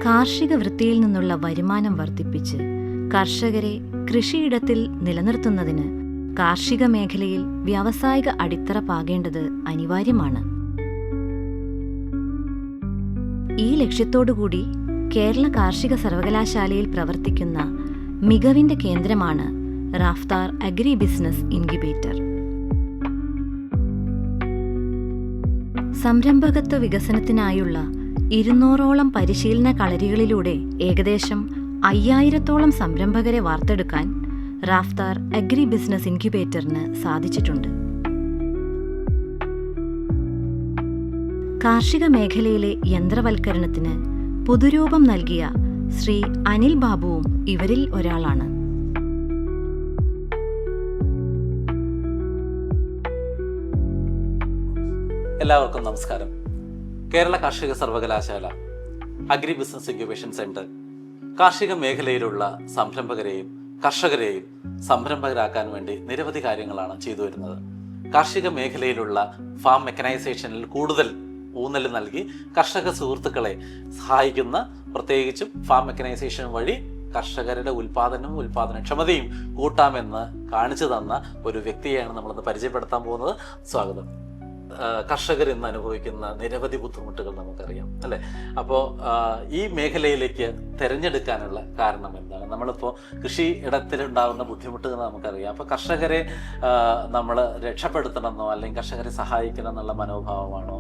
കാർഷിക വൃത്തിയിൽ നിന്നുള്ള വരുമാനം വർദ്ധിപ്പിച്ച് കർഷകരെ കൃഷിയിടത്തിൽ നിലനിർത്തുന്നതിന് കാർഷിക മേഖലയിൽ വ്യാവസായിക അടിത്തറ പാകേണ്ടത് അനിവാര്യമാണ്. ഈ ലക്ഷ്യത്തോടുകൂടി കേരള കാർഷിക സർവകലാശാലയിൽ പ്രവർത്തിക്കുന്ന മികവിന്റെ കേന്ദ്രമാണ് റാഫ്താർ അഗ്രി ബിസിനസ് ഇൻക്യുബേറ്റർ. സംരംഭകത്വ വികസനത്തിനായുള്ള 200ഓളം പരിശീലന കളരികളിലൂടെ ഏകദേശം 5000ഓളം സംരംഭകരെ വാർത്തെടുക്കാൻ റാഫ്താർ അഗ്രി ബിസിനസ് ഇൻക്യുബേറ്ററിന് സാധിച്ചിട്ടുണ്ട്. കാർഷിക മേഖലയിലെ യന്ത്രവൽക്കരണത്തിന് പുതുരൂപം നൽകിയ ശ്രീ അനിൽ ബാബുവും ഇവരിൽ ഒരാളാണ്. എല്ലാവർക്കും നമസ്കാരം. കേരള കാർഷിക സർവകലാശാല അഗ്രി ബിസിനസ് ഇൻക്യുബേഷൻ സെന്റർ കാർഷിക മേഖലയിലുള്ള സംരംഭകരെയും കർഷകരെയും സംരംഭകരാക്കാൻ വേണ്ടി നിരവധി കാര്യങ്ങളാണ് ചെയ്തു വരുന്നത്. കാർഷിക മേഖലയിലുള്ള ഫാം മെക്കനൈസേഷനിൽ കൂടുതൽ ഊന്നൽ നൽകി കർഷക സുഹൃത്തുക്കളെ സഹായിക്കുന്ന, പ്രത്യേകിച്ചും ഫാം മെക്കനൈസേഷൻ വഴി കർഷകരുടെ ഉൽപാദനവും ഉൽപാദനക്ഷമതയും കൂട്ടാമെന്ന് കാണിച്ചു തന്ന ഒരു വ്യക്തിയെയാണ് നമ്മളിന്ന് പരിചയപ്പെടുത്താൻ പോകുന്നത്. സ്വാഗതം. കർഷകർ ഇന്ന് അനുഭവിക്കുന്ന നിരവധി ബുദ്ധിമുട്ടുകൾ നമുക്കറിയാം, അല്ലേ? അപ്പോൾ ഈ മേഖലയിലേക്ക് തിരഞ്ഞെടുക്കാനുള്ള കാരണം എന്താണ്? നമ്മളിപ്പോൾ കൃഷി ഇടത്തിലുണ്ടാകുന്ന ബുദ്ധിമുട്ടുകൾ നമുക്കറിയാം. അപ്പോൾ കർഷകരെ നമ്മൾ രക്ഷപ്പെടുത്തണമെന്നോ അല്ലെങ്കിൽ കർഷകരെ സഹായിക്കണം എന്നുള്ള മനോഭാവമാണോ?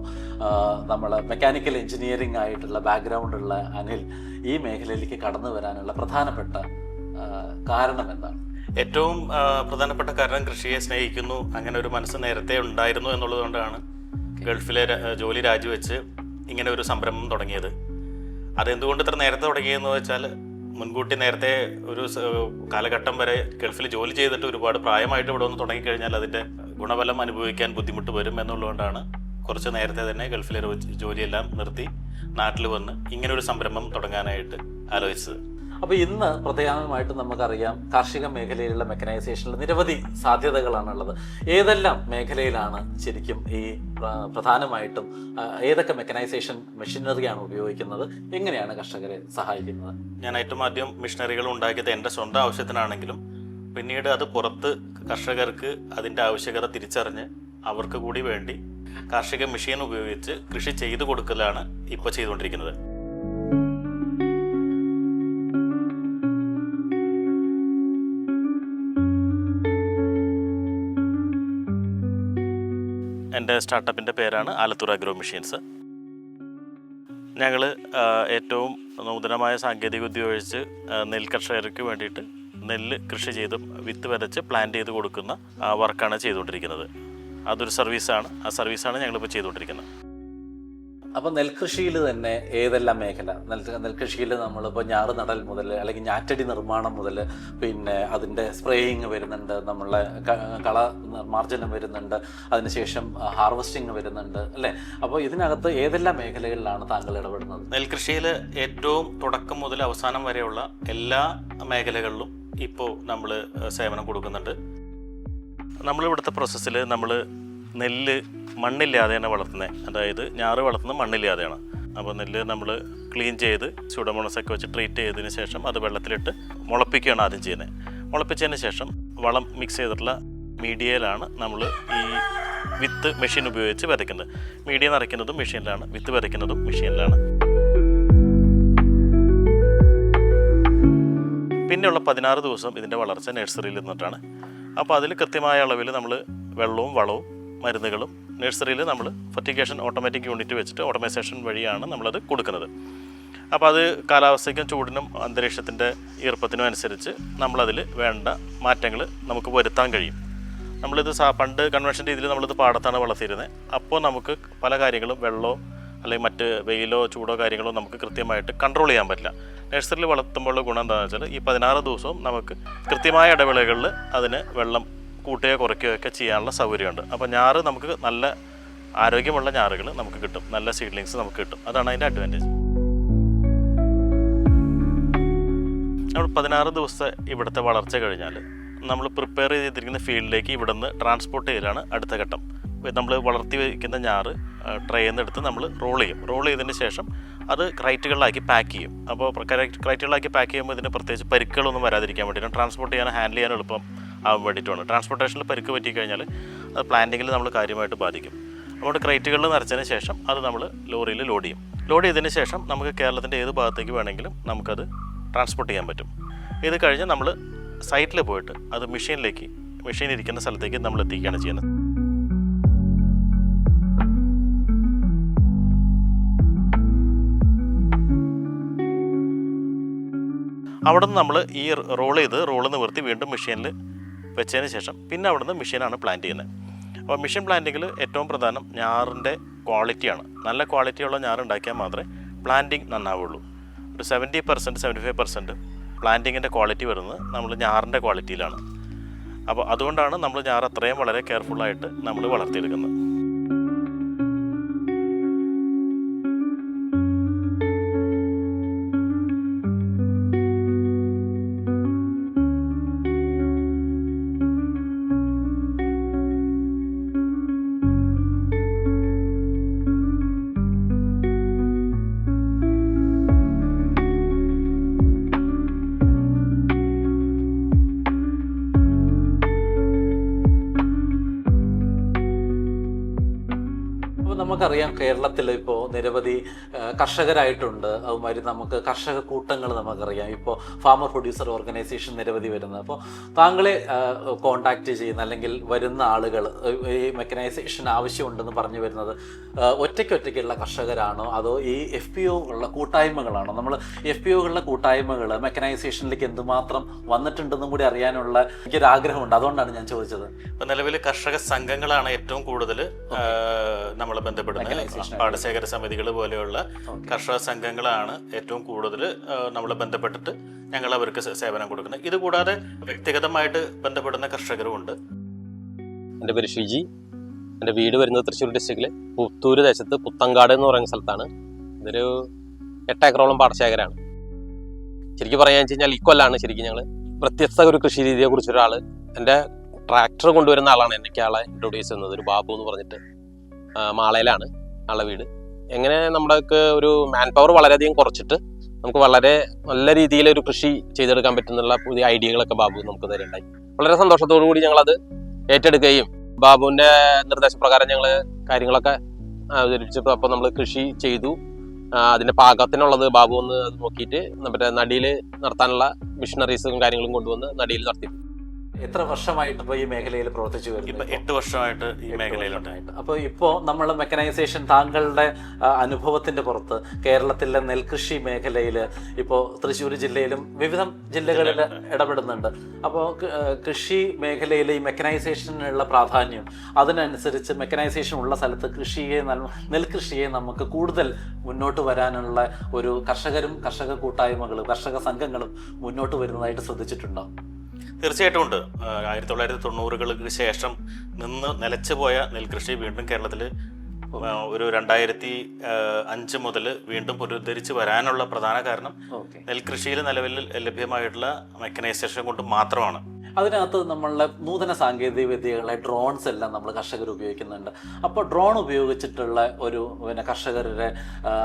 നമ്മൾ മെക്കാനിക്കൽ എഞ്ചിനീയറിംഗ് ആയിട്ടുള്ള ബാക്ക്ഗ്രൗണ്ടുള്ള അനിൽ ഈ മേഖലയിലേക്ക് കടന്നു വരാനുള്ള പ്രധാനപ്പെട്ട കാരണം എന്താണ്? ഏറ്റവും പ്രധാനപ്പെട്ട കാരണം കൃഷിയെ സ്നേഹിക്കുന്നു, അങ്ങനെ ഒരു മനസ്സ് നേരത്തെ ഉണ്ടായിരുന്നു എന്നുള്ളത് കൊണ്ടാണ് ഗൾഫിലെ ജോലി രാജിവെച്ച് ഇങ്ങനെ ഒരു സംരംഭം തുടങ്ങിയത്. അതെന്തുകൊണ്ട് ഇത്ര നേരത്തെ തുടങ്ങിയെന്ന് വെച്ചാൽ, മുൻകൂട്ടി നേരത്തെ ഒരു കാലഘട്ടം വരെ ഗൾഫിൽ ജോലി ചെയ്തിട്ട് ഒരുപാട് പ്രായമായിട്ട് ഇവിടെ ഒന്ന് തുടങ്ങിക്കഴിഞ്ഞാൽ അതിൻ്റെ ഗുണഫലം അനുഭവിക്കാൻ ബുദ്ധിമുട്ട് വരും എന്നുള്ളതുകൊണ്ടാണ് കുറച്ച് നേരത്തെ തന്നെ ഗൾഫിലെ ജോലിയെല്ലാം നിർത്തി നാട്ടിൽ വന്ന് ഇങ്ങനൊരു സംരംഭം തുടങ്ങാനായിട്ട് ആലോചിച്ചത്. അപ്പോൾ ഇന്ന് പ്രധാനമായിട്ടും നമുക്കറിയാം കാർഷിക മേഖലയിലുള്ള മെക്കനൈസേഷനിൽ നിരവധി സാധ്യതകളാണുള്ളത്. ഏതെല്ലാം മേഖലയിലാണ് ശരിക്കും ഈ പ്രധാനമായിട്ടും ഏതൊക്കെ മെക്കനൈസേഷൻ മെഷീനറിയാണ് ഉപയോഗിക്കുന്നത്? എങ്ങനെയാണ് കർഷകരെ സഹായിക്കുന്നത്? ഞാൻ ഏറ്റവും ആദ്യം മെഷീനറികൾ ഉണ്ടാക്കിയത് എൻ്റെ സ്വന്തം ആവശ്യത്തിനാണെങ്കിലും പിന്നീട് അത് പുറത്ത് കർഷകർക്ക് അതിൻ്റെ ആവശ്യകത തിരിച്ചറിഞ്ഞ് അവർക്ക് കൂടി വേണ്ടി കാർഷിക മെഷീൻ ഉപയോഗിച്ച് കൃഷി ചെയ്തു കൊടുക്കലാണ് ഇപ്പോൾ ചെയ്തുകൊണ്ടിരിക്കുന്നത്. എൻ്റെ സ്റ്റാർട്ടപ്പിൻ്റെ പേരാണ് ആലത്തൂർ അഗ്രോ മെഷീൻസ്. ഞങ്ങൾ ഏറ്റവും നൂതനമായ സാങ്കേതികവിദ്യ ഉപയോഗിച്ച് നെൽ കർഷകർക്ക് വേണ്ടിയിട്ട് നെല്ല് കൃഷി ചെയ്ത് വിത്ത് വിതച്ച് പ്ലാന്റ് ചെയ്ത് കൊടുക്കുന്ന വർക്കാണ് ചെയ്തുകൊണ്ടിരിക്കുന്നത്. അതൊരു സർവീസാണ്. ആ സർവീസാണ് ഞങ്ങളിപ്പോൾ ചെയ്തുകൊണ്ടിരിക്കുന്നത്. അപ്പോൾ നെൽകൃഷിയിൽ തന്നെ ഏതെല്ലാം മേഖല? നെൽകൃഷിയിൽ നമ്മളിപ്പോൾ ഞാറ് നടൽ മുതൽ അല്ലെങ്കിൽ ഞാറ്റടി നിർമ്മാണം മുതൽ പിന്നെ അതിൻ്റെ സ്പ്രേയിങ് വരുന്നുണ്ട്, നമ്മളെ കള നിർമ്മാർജ്ജനം വരുന്നുണ്ട്, അതിനുശേഷം ഹാർവസ്റ്റിംഗ് വരുന്നുണ്ട്, അല്ലേ? അപ്പോൾ ഇതിനകത്ത് ഏതെല്ലാം മേഖലകളിലാണ് താങ്കൾ ഇടപെടുന്നത്? നെൽകൃഷിയിൽ ഏറ്റവും തുടക്കം മുതൽ അവസാനം വരെയുള്ള എല്ലാ മേഖലകളിലും ഇപ്പോൾ നമ്മൾ സേവനം കൊടുക്കുന്നുണ്ട്. നമ്മളിവിടുത്തെ പ്രോസസ്സിൽ നമ്മൾ നെല്ല് മണ്ണില്ലാതെയാണ് വളർത്തുന്നത്. അതായത് ഞാറ് വളർത്തുന്നത് മണ്ണില്ലാതെയാണ്. അപ്പോൾ നെല്ല് നമ്മൾ ക്ലീൻ ചെയ്ത് സ്യൂഡോമോണസൊക്കെ വെച്ച് ട്രീറ്റ് ചെയ്തതിന് ശേഷം അത് വെള്ളത്തിലിട്ട് മുളപ്പിക്കുകയാണ് ആദ്യം ചെയ്യുന്നത്. മുളപ്പിച്ചതിന് ശേഷം വളം മിക്സ് ചെയ്തിട്ടുള്ള മീഡിയയിലാണ് നമ്മൾ ഈ വിത്ത് മെഷീൻ ഉപയോഗിച്ച് വിതയ്ക്കുന്നത്. മീഡിയ നിറയ്ക്കുന്നതും മെഷീനിലാണ്, വിത്ത് വിതയ്ക്കുന്നതും മെഷീനിലാണ്. പിന്നെയുള്ള 16 ദിവസം ഇതിൻ്റെ വളർച്ച നഴ്സറിയിൽ നിന്നിട്ടാണ്. അപ്പോൾ അതിൽ കൃത്യമായ അളവിൽ നമ്മൾ വെള്ളവും വളവും മരുന്നുകളും നഴ്സറിയിൽ നമ്മൾ ഫെർട്ടിഗേഷൻ ഓട്ടോമാറ്റിക് യൂണിറ്റ് വെച്ചിട്ട് ഓട്ടോമൈസേഷൻ വഴിയാണ് നമ്മളത് കൊടുക്കുന്നത്. അപ്പോൾ അത് കാലാവസ്ഥയ്ക്കും ചൂടിനും അന്തരീക്ഷത്തിൻ്റെ ഈർപ്പത്തിനും അനുസരിച്ച് നമ്മളതിൽ വേണ്ട മാറ്റങ്ങൾ നമുക്ക് വരുത്താൻ കഴിയും. നമ്മളിത് പണ്ട് കൺവെൻഷൻ രീതിയിൽ നമ്മളിത് പാടത്താണ് വളർത്തിയിരുന്നത്. അപ്പോൾ നമുക്ക് പല കാര്യങ്ങളും വെള്ളമോ അല്ലെങ്കിൽ മറ്റ് വെയിലോ ചൂടോ കാര്യങ്ങളോ നമുക്ക് കൃത്യമായിട്ട് കൺട്രോൾ ചെയ്യാൻ പറ്റില്ല. നഴ്സറിയിൽ വളർത്തുമ്പോഴുള്ള ഗുണം എന്താണെന്ന് വെച്ചാൽ ഈ 16 ദിവസവും നമുക്ക് കൃത്യമായ ഇടവേളകളിൽ അതിന് വെള്ളം കൂട്ടുകയോ കുറയ്ക്കുകയോ ഒക്കെ ചെയ്യാനുള്ള സൗകര്യമുണ്ട്. അപ്പോൾ ഞാറ് നമുക്ക് നല്ല ആരോഗ്യമുള്ള ഞാറുകൾ നമുക്ക് കിട്ടും, നല്ല സീഡ്ലിങ്സ് നമുക്ക് കിട്ടും. അതാണ് അതിൻ്റെ അഡ്വാൻറ്റേജ്. നമ്മൾ 16 ദിവസത്തെ ഇവിടുത്തെ വളർച്ച കഴിഞ്ഞാൽ നമ്മൾ പ്രിപ്പയർ ചെയ്തിരിക്കുന്ന ഫീൽഡിലേക്ക് ഇവിടുന്ന് ട്രാൻസ്പോർട്ട് ചെയ്യലാണ് അടുത്ത ഘട്ടം. നമ്മൾ വളർത്തി വയ്ക്കുന്ന ഞാറ് ട്രേയിൽ നിന്ന് എടുത്ത് നമ്മൾ റോൾ ചെയ്തതിന് ശേഷം അത് ക്രൈറ്റുകളിലാക്കി പാക്ക് ചെയ്യും. അപ്പോൾ ക്രൈറ്റുകളിലാക്കി പാക്ക് ചെയ്യുമ്പോൾ ഇതിന് പ്രത്യേകിച്ച് പരിക്കുകളൊന്നും വരാതിരിക്കാൻ വേണ്ടിയിട്ടും ട്രാൻസ്പോർട്ട് ചെയ്യാൻ ഹാൻഡിൽ ചെയ്യാൻ എളുപ്പം ആവാൻ വേണ്ടിയിട്ടുമാണ്. ട്രാൻസ്പോർട്ടേഷനിൽ പരിക്ക് പറ്റിക്കഴിഞ്ഞാൽ അത് പ്ലാന്റിങ്ങിൽ നമ്മൾ കാര്യമായിട്ട് ബാധിക്കും. അതുകൊണ്ട് ക്രൈറ്റുകളിൽ നിറച്ചതിന് ശേഷം അത് നമ്മൾ ലോറിയിൽ ലോഡ് ചെയ്തതിന് ശേഷം നമുക്ക് കേരളത്തിൻ്റെ ഏത് ഭാഗത്തേക്ക് വേണമെങ്കിലും നമുക്കത് ട്രാൻസ്പോർട്ട് ചെയ്യാൻ പറ്റും. ഇത് കഴിഞ്ഞ് നമ്മൾ സൈറ്റിൽ പോയിട്ട് അത് മെഷീൻ ഇരിക്കുന്ന സ്ഥലത്തേക്ക് നമ്മൾ എത്തിക്കുകയാണ് ചെയ്യുന്നത്. അവിടെ നിന്ന് നമ്മൾ ഈ റോള് നിവർത്തി വീണ്ടും മെഷീനിൽ വെച്ചതിന് ശേഷം പിന്നെ അവിടെ നിന്ന് മെഷീനാണ് പ്ലാന്റ് ചെയ്യുന്നത്. അപ്പോൾ മെഷീൻ പ്ലാന്റിങ്ങിൽ ഏറ്റവും പ്രധാനം ഞാറിൻ്റെ ക്വാളിറ്റിയാണ്. നല്ല ക്വാളിറ്റിയുള്ള ഞാറ് ഉണ്ടാക്കിയാൽ മാത്രമേ പ്ലാന്റിങ് നന്നാവുള്ളൂ. ഒരു 70% 75% പ്ലാന്റിങ്ങിൻ്റെ ക്വാളിറ്റി വരുന്നത് നമ്മൾ ഞാറിൻ്റെ ക്വാളിറ്റിയിലാണ്. അപ്പോൾ അതുകൊണ്ടാണ് നമ്മൾ ഞാറ് അത്രയും വളരെ കെയർഫുള്ളായിട്ട് നമ്മൾ വളർത്തിയെടുക്കുന്നത്. നമുക്കറിയാം കേരളത്തിൽ ഇപ്പോൾ നിരവധി കർഷകരായിട്ടുണ്ട്. അതുമാതിരി നമുക്ക് കർഷക കൂട്ടങ്ങൾ നമുക്കറിയാം. ഇപ്പോൾ ഫാമർ പ്രൊഡ്യൂസർ ഓർഗനൈസേഷൻ നിരവധി വരുന്നത്. അപ്പോൾ താങ്കളെ കോണ്ടാക്ട് ചെയ്യുന്ന അല്ലെങ്കിൽ വരുന്ന ആളുകൾ ഈ മെക്കനൈസേഷൻ ആവശ്യമുണ്ടെന്ന് പറഞ്ഞു വരുന്നത് ഒറ്റയ്ക്കുള്ള കർഷകരാണോ അതോ ഈ FPO ഉള്ള കൂട്ടായ്മകളാണോ? നമ്മൾ FPO ഉള്ള കൂട്ടായ്മകൾ മെക്കനൈസേഷനിലേക്ക് എന്തുമാത്രം വന്നിട്ടുണ്ടെന്നും കൂടി അറിയാനുള്ള എനിക്കൊരാഗ്രഹമുണ്ട്. അതുകൊണ്ടാണ് ഞാൻ ചോദിച്ചത്. ഇപ്പം നിലവിൽ കർഷക സംഘങ്ങളാണ് ഏറ്റവും കൂടുതൽ നമ്മൾ ബന്ധപ്പെടുന്നത്. പാടശേഖര സമിതികൾ പോലെയുള്ള കർഷക സംഘങ്ങളാണ് ഏറ്റവും കൂടുതൽ നമ്മളെ ബന്ധപ്പെട്ടിട്ട് ഞങ്ങൾ അവർക്ക് സേവനം കൊടുക്കുന്നത്. ഇതുകൂടാതെ വ്യക്തിഗതമായിട്ട് ബന്ധപ്പെടുന്ന കർഷകരുമുണ്ട്. എൻ്റെ പേര് ഷിജി. എൻ്റെ വീട് വരുന്നത് തൃശ്ശൂർ ഡിസ്ട്രിക്റ്റിലെ പുത്തൂര് ദേശത്ത് പുത്തങ്കാട് എന്ന് പറയുന്ന സ്ഥലത്താണ്. ഇതൊരു 8 ഏക്കറോളം പാടശേഖരമാണ്. ശരിക്കും പറയാന്ന് വെച്ച് കഴിഞ്ഞാൽ ഇക്കൊല്ലാണ് ശരിക്കും ഞങ്ങൾ വ്യത്യസ്ത ഒരു കൃഷി രീതിയെ കുറിച്ച് ഒരാൾ എൻ്റെ ട്രാക്ടർ കൊണ്ടുവരുന്ന ആളാണ് എനിക്ക് ആളെ ഇൻട്രൊഡ്യൂസ് ചെയ്യുന്നത്. ഒരു ബാബു എന്ന് പറഞ്ഞിട്ട് മാളയിലാണ് ആളെ വീട്. എങ്ങനെ നമ്മുടെയൊക്കെ ഒരു മാൻ പവർ വളരെയധികം കുറച്ചിട്ട് നമുക്ക് വളരെ നല്ല രീതിയിൽ ഒരു കൃഷി ചെയ്തെടുക്കാൻ പറ്റുന്നുള്ള പുതിയ ഐഡിയകളൊക്കെ ബാബു നമുക്ക് തരുണ്ടായി. വളരെ സന്തോഷത്തോടു കൂടി ഞങ്ങളത് ഏറ്റെടുക്കുകയും ബാബുവിൻ്റെ നിർദ്ദേശപ്രകാരം ഞങ്ങൾ കാര്യങ്ങളൊക്കെ അവതരിപ്പിച്ചപ്പോൾ അപ്പോൾ നമ്മൾ കൃഷി ചെയ്തു. അതിൻ്റെ പാകത്തിനുള്ളത് ബാബു ഒന്ന് അത് നോക്കിയിട്ട് നമ്മുടെ നടിയിൽ നടത്താനുള്ള മിഷനറീസും കാര്യങ്ങളും കൊണ്ടുവന്ന് നടിയിൽ നടത്തി. എത്ര വർഷമായിട്ട് ഇപ്പോൾ ഈ മേഖലയിൽ പ്രവർത്തിച്ചു വരുന്നത്? 8 വർഷമായിട്ട് ഈ മേഖലയിലുണ്ട്. അപ്പോൾ ഇപ്പോൾ നമ്മൾ മെക്കനൈസേഷൻ താങ്കളുടെ അനുഭവത്തിന്റെ പുറത്ത് കേരളത്തിലെ നെൽകൃഷി മേഖലയിൽ ഇപ്പോൾ തൃശ്ശൂർ ജില്ലയിലും വിവിധ ജില്ലകളിൽ ഇടപെടുന്നുണ്ട്. അപ്പോൾ കൃഷി മേഖലയിൽ ഈ മെക്കനൈസേഷനുള്ള പ്രാധാന്യം അതിനനുസരിച്ച് മെക്കനൈസേഷൻ ഉള്ള സ്ഥലത്ത് നെൽകൃഷിയെ നമുക്ക് കൂടുതൽ മുന്നോട്ട് വരാനുള്ള ഒരു കർഷക കൂട്ടായ്മകളും കർഷക സംഘങ്ങളും മുന്നോട്ട് വരുന്നതായിട്ട് ശ്രദ്ധിച്ചിട്ടുണ്ടോ? തീർച്ചയായിട്ടും ഉണ്ട്. 1990-കളുടെ ശേഷം നിലച്ചു പോയ നെൽകൃഷി വീണ്ടും കേരളത്തിൽ ഒരു 2005 മുതൽ വീണ്ടും പുനരുദ്ധരിച്ച് വരാനുള്ള പ്രധാന കാരണം നെൽകൃഷിയിൽ നിലവിൽ ലഭ്യമായിട്ടുള്ള മെക്കനൈസേഷൻ കൊണ്ട് മാത്രമാണ്. അതിനകത്ത് നമ്മളുടെ നൂതന സാങ്കേതിക വിദ്യകളെ ഡ്രോൺസ് എല്ലാം നമ്മൾ കർഷകർ ഉപയോഗിക്കുന്നുണ്ട്. അപ്പോൾ ഡ്രോൺ ഉപയോഗിച്ചിട്ടുള്ള ഒരു കർഷകരുടെ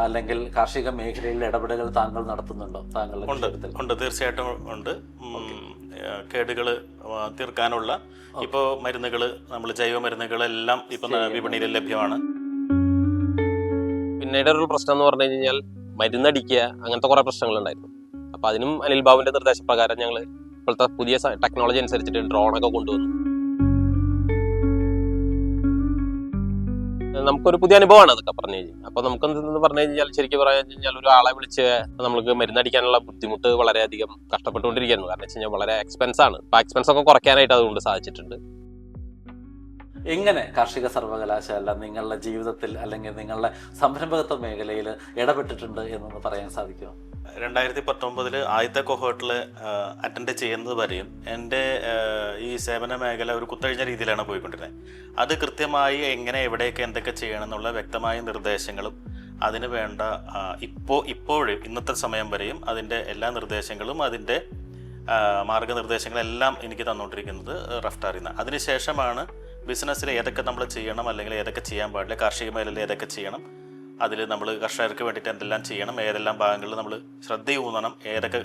അല്ലെങ്കിൽ കാർഷിക മേഖലയിൽ ഇടപെടലുകൾ താങ്കൾ നടത്തുന്നുണ്ടോ? താങ്കളുടെ ഉണ്ട്, തീർച്ചയായിട്ടും ഉണ്ട്. കേടുകൾ തീർക്കാനുള്ള ഇപ്പോൾ മരുന്നുകൾ, നമ്മൾ ജൈവ മരുന്നുകളെല്ലാം ഇപ്പം വിപണിയിൽ ലഭ്യമാണ്. പിന്നീട് ഒരു പ്രശ്നം എന്ന് പറഞ്ഞു കഴിഞ്ഞാൽ മരുന്നടിക്കുക, അങ്ങനത്തെ കുറേ പ്രശ്നങ്ങളുണ്ടായിരുന്നു. അപ്പോൾ അതിനും അനിൽ ബാബുവിൻ്റെ നിർദ്ദേശപ്രകാരം ഞങ്ങൾ ഇപ്പോഴത്തെ പുതിയ ടെക്നോളജി അനുസരിച്ചിട്ട് ഡ്രോണൊക്കെ കൊണ്ടുവന്നു. നമുക്കൊരു പുതിയ അനുഭവമാണ് അതൊക്കെ പറഞ്ഞു കഴിഞ്ഞാൽ. അപ്പോൾ നമുക്കെന്തെന്ന് പറഞ്ഞു കഴിഞ്ഞാൽ ശരിക്കും പറഞ്ഞു കഴിഞ്ഞാൽ ഒരാളെ വിളിച്ച് നമുക്ക് മരുന്നടിക്കാനുള്ള ബുദ്ധിമുട്ട് വളരെയധികം കഷ്ടപ്പെട്ടുകൊണ്ടിരിക്കുന്നു. കാരണം വെച്ച് കഴിഞ്ഞാൽ വളരെ എക്സ്പെൻസാണ്. അപ്പോൾ എക്സ്പെൻസ് ഒക്കെ കുറയ്ക്കാനായിട്ട് അതുകൊണ്ട് സാധിച്ചിട്ടുണ്ട്. എങ്ങനെ കാർഷിക സർവകലാശാല നിങ്ങളുടെ ജീവിതത്തിൽ അല്ലെങ്കിൽ നിങ്ങളുടെ സംരംഭകത്വ മേഖലയിൽ ഇടപെട്ടിട്ടുണ്ട് എന്നൊന്ന് പറയാൻ സാധിക്കുമോ? 2019 ആദ്യത്തെ കൊഹോട്ടിൽ അറ്റൻഡ് ചെയ്യുന്നത് വരെയും എൻ്റെ ഈ സേവന മേഖല ഒരു കുത്തഴിഞ്ഞ രീതിയിലാണ് പോയിക്കൊണ്ടിരുന്നത്. അത് കൃത്യമായി എങ്ങനെ എവിടെയൊക്കെ എന്തൊക്കെ ചെയ്യണം എന്നുള്ള വ്യക്തമായ നിർദ്ദേശങ്ങളും അതിന് വേണ്ട ഇപ്പോഴും ഇന്നത്തെ സമയം വരെയും അതിൻ്റെ എല്ലാ നിർദ്ദേശങ്ങളും അതിൻ്റെ മാർഗനിർദ്ദേശങ്ങളെല്ലാം എനിക്ക് തന്നുകൊണ്ടിരിക്കുന്നത് റഫ്റ്റാറിൽ നിന്ന്. അതിനുശേഷമാണ് ബിസിനസ്സിൽ ഏതൊക്കെ നമ്മൾ ചെയ്യണം, അല്ലെങ്കിൽ ഏതൊക്കെ ചെയ്യാൻ പാടില്ല, കാർഷിക മേഖലയിൽ ഏതൊക്കെ ചെയ്യണം, അതിൽ നമ്മൾ കർഷകർക്ക് വേണ്ടിയിട്ട് എന്തെല്ലാം ചെയ്യണം, ഏതെല്ലാം ഭാഗങ്ങളിൽ നമ്മൾ ശ്രദ്ധയൂന്നണം, ഏതൊക്കെ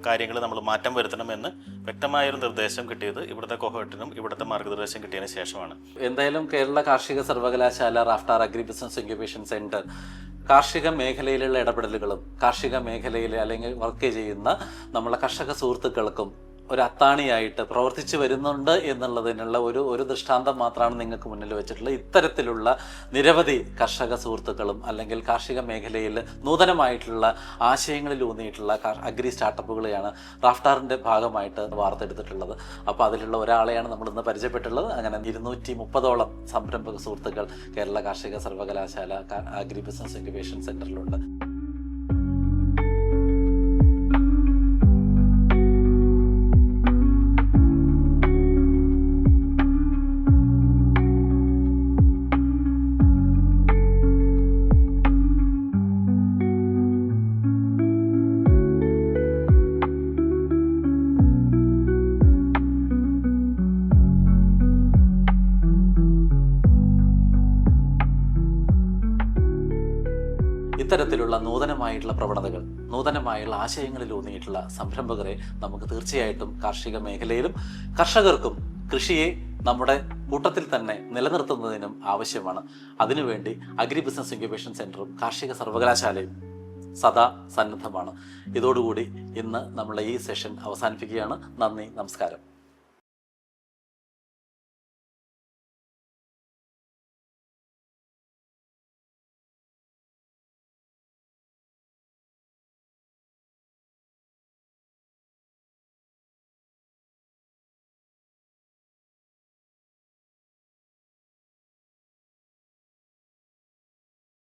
കാര്യങ്ങൾ നമ്മൾ മാറ്റം വരുത്തണം എന്ന് വ്യക്തമായൊരു നിർദ്ദേശം കിട്ടിയത് ഇവിടുത്തെ കോഹോട്ടിനും ഇവിടുത്തെ മാർഗ്ഗനിർദ്ദേശം കിട്ടിയതിന് ശേഷമാണ്. എന്തായാലും കേരള കാർഷിക സർവകലാശാല Raftaar agri business incubation centre കാർഷിക മേഖലയിലുള്ള ഇടപെടലുകളും കാർഷിക മേഖലയിൽ അല്ലെങ്കിൽ വർക്ക് ചെയ്യുന്ന നമ്മളെ കർഷക സുഹൃത്തുക്കൾക്കും ഒരു അത്താണിയായിട്ട് പ്രവർത്തിച്ചു വരുന്നുണ്ട് എന്നുള്ളതിനുള്ള ഒരു ദൃഷ്ടാന്തം മാത്രമാണ് നിങ്ങൾക്ക് മുന്നിൽ വെച്ചിട്ടുള്ളത്. ഇത്തരത്തിലുള്ള നിരവധി കർഷക സുഹൃത്തുക്കളും അല്ലെങ്കിൽ കാർഷിക മേഖലയിൽ നൂതനമായിട്ടുള്ള ആശയങ്ങളിൽ ഊന്നിയിട്ടുള്ള അഗ്രി സ്റ്റാർട്ടപ്പുകളെയാണ് റാഫ്റ്റാറിൻ്റെ ഭാഗമായിട്ട് വാർത്തെടുത്തിട്ടുള്ളത്. അപ്പോൾ അതിലുള്ള ഒരാളെയാണ് നമ്മൾ ഇന്ന് പരിചയപ്പെട്ടുള്ളത്. അങ്ങനെ 230ഓളം സംരംഭക സുഹൃത്തുക്കൾ കേരള കാർഷിക സർവകലാശാല അഗ്രി ബിസിനസ് ഇൻക്യുബേഷൻ സെന്ററിലുണ്ട്. ഇത്തരത്തിലുള്ള നൂതനമായിട്ടുള്ള പ്രവണതകൾ, നൂതനമായുള്ള ആശയങ്ങളിൽ ഊന്നിയിട്ടുള്ള സംരംഭകരെ നമുക്ക് തീർച്ചയായിട്ടും കാർഷിക മേഖലയിലും കർഷകർക്കും കൃഷിയെ നമ്മുടെ കൂട്ടത്തിൽ തന്നെ നിലനിർത്തുന്നതിനും ആവശ്യമാണ്. അതിനുവേണ്ടി അഗ്രി ബിസിനസ് ഇൻക്യുബേഷൻ സെന്ററും കാർഷിക സർവകലാശാലയും സദാ സന്നദ്ധമാണ്. ഇതോടുകൂടി ഇന്ന് നമ്മളെ ഈ സെഷൻ അവസാനിപ്പിക്കുകയാണ്. നന്ദി, നമസ്കാരം.